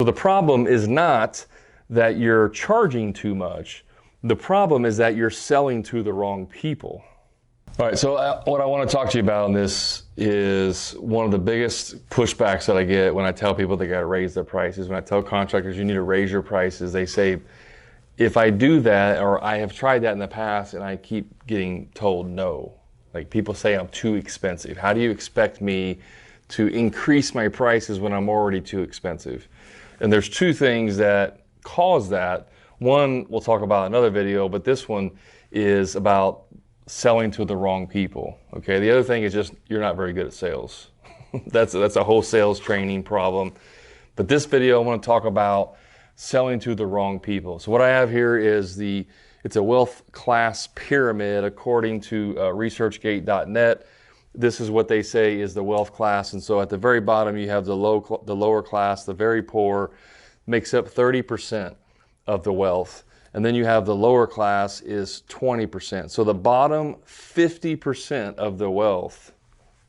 So the problem is not that you're charging too much. The problem is that you're selling to the wrong people. All right, so what I want to talk to you about on this is one of the biggest pushbacks that I get when I tell people they got to raise their prices. When I tell contractors you need to raise your prices, they say, if I do that, or I have tried that in the past and I keep getting told no. Like people say I'm too expensive. How do you expect me to increase my prices when I'm already too expensive? And there's two things that cause that. One we'll talk about in another video, but this one is about selling to the wrong people. Okay. The other thing is just you're not very good at sales. that's a whole sales training problem. But this video I want to talk about selling to the wrong people. So what I have here is it's a wealth class pyramid according to researchgate.net. This is what they say is the wealth class. And so at the very bottom you have the lower class, the very poor, makes up 30% of the wealth. And then you have the lower class is 20%. So the bottom 50% of the wealth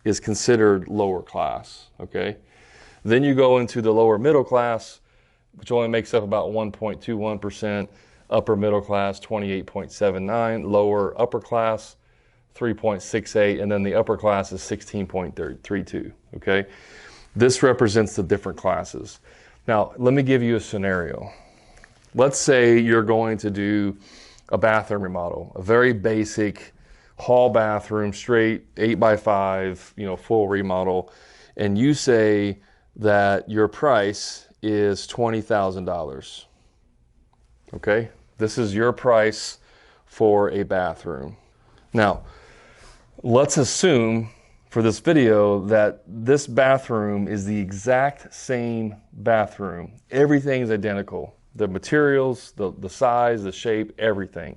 is considered lower class, okay? Then you go into the lower middle class, which only makes up about 1.21%, upper middle class 28.79, lower upper class 3.68, and then the upper class is 16.32, okay? This represents the different classes. Now, let me give you a scenario. Let's say you're going to do a bathroom remodel, a very basic hall bathroom, straight 8x5, full remodel, and you say that your price is $20,000. Okay? This is your price for a bathroom. Now, let's assume for this video that this bathroom is the exact same bathroom. Everything's identical. The materials, the size, the shape, everything.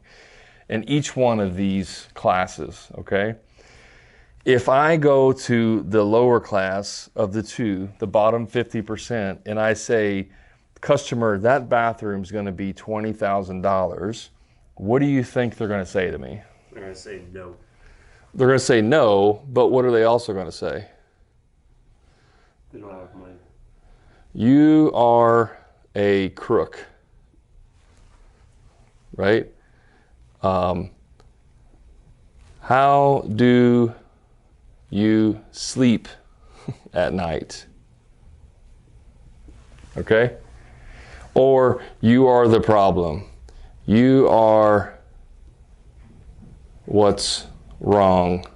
In each one of these classes, okay? If I go to the lower class of the two, the bottom 50%, and I say, customer, that bathroom's gonna be $20,000, what do you think they're gonna say to me? They're gonna say no. They're gonna say no, but what are they also gonna say? They don't have money. You are a crook, right? How do you sleep at night? Okay? Or you are the problem. You are what's wrong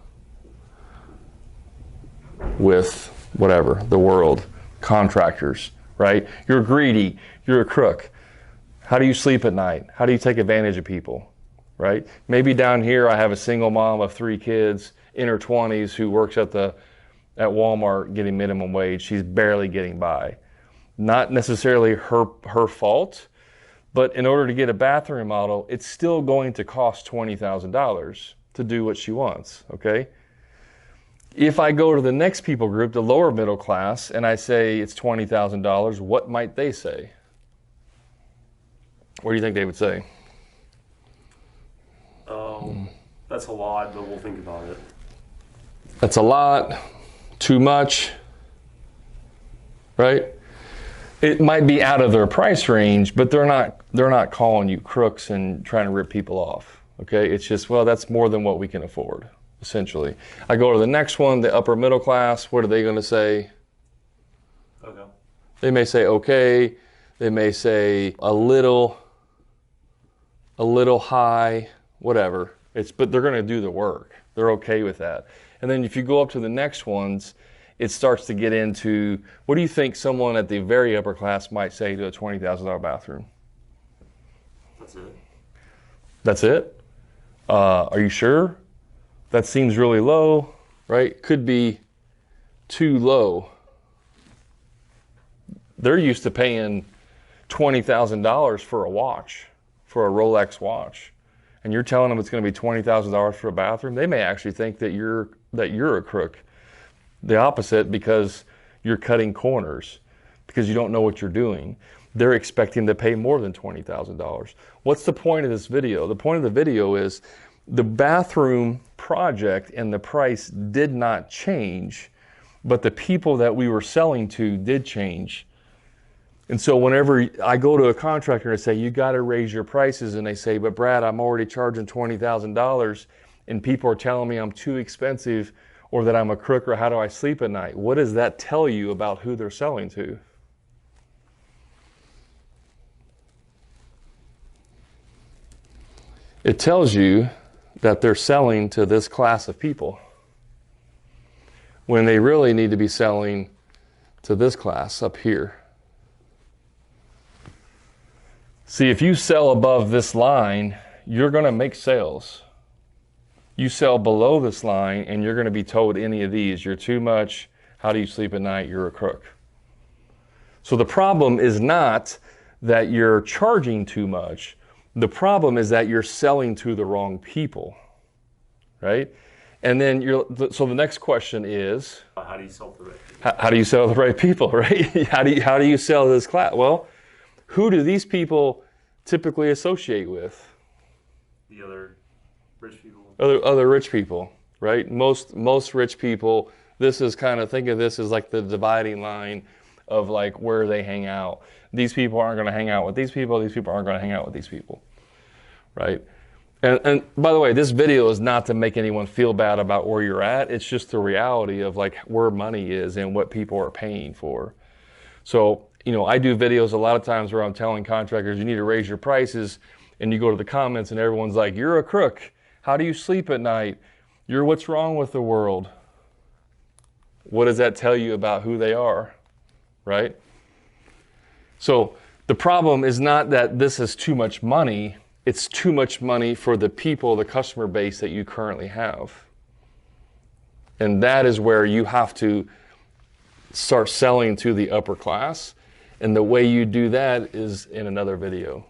with whatever, the world, contractors, right? You're greedy, you're a crook. How do you sleep at night? How do you take advantage of people, right? Maybe down here I have a single mom of 3 kids in her 20s who works at Walmart getting minimum wage. She's barely getting by. Not necessarily her fault, but in order to get a bathroom remodel, it's still going to cost $20,000 to do what she wants, okay? If I go to the next people group, the lower middle class, and I say it's $20,000, what might they say? What do you think they would say? That's a lot, but we'll think about it. That's a lot, too much, right? It might be out of their price range, but they're not calling you crooks and trying to rip people off, okay? It's just, well, that's more than what we can afford, essentially. I go to the next one, the upper middle class. What are they going to say? Okay. They may say okay. They may say a little high, whatever. But they're going to do the work. They're okay with that. And then if you go up to the next ones, it starts to get into, what do you think someone at the very upper class might say to a $20,000 bathroom? That's it. That's it? Are you sure? That seems really low, right? Could be too low. They're used to paying $20,000 for a watch, for a Rolex watch. And you're telling them it's going to be $20,000 for a bathroom. They may actually think that you're a crook. The opposite, because you're cutting corners, because you don't know what you're doing. They're expecting to pay more than $20,000. What's the point of this video? The point of the video is the bathroom project and the price did not change, but the people that we were selling to did change. And so whenever I go to a contractor and say, you got to raise your prices, and they say, but Brad, I'm already charging $20,000 and people are telling me I'm too expensive or that I'm a crook or how do I sleep at night? What does that tell you about who they're selling to? It tells you that they're selling to this class of people when they really need to be selling to this class up here. See, if you sell above this line, you're going to make sales. You sell below this line and you're going to be told any of these. You're too much. How do you sleep at night? You're a crook. So the problem is not that you're charging too much. The problem is that you're selling to the wrong people, right? And then so the next question is, how do you sell to the right people? How do you sell to the right people, right? How do you sell to this class? Well, who do these people typically associate with? The other rich people. Other rich people, right? Most rich people, this is kind of, think of this as like the dividing line of like where they hang out. These people aren't going to hang out with these people aren't going to hang out with these people, right? And by the way, this video is not to make anyone feel bad about where you're at. It's just the reality of like where money is and what people are paying for. So, I do videos a lot of times where I'm telling contractors, you need to raise your prices, and you go to the comments and everyone's like, you're a crook. How do you sleep at night? You're what's wrong with the world. What does that tell you about who they are, right? So the problem is not that this is too much money. It's too much money for the people, the customer base that you currently have. And that is where you have to start selling to the upper class. And the way you do that is in another video.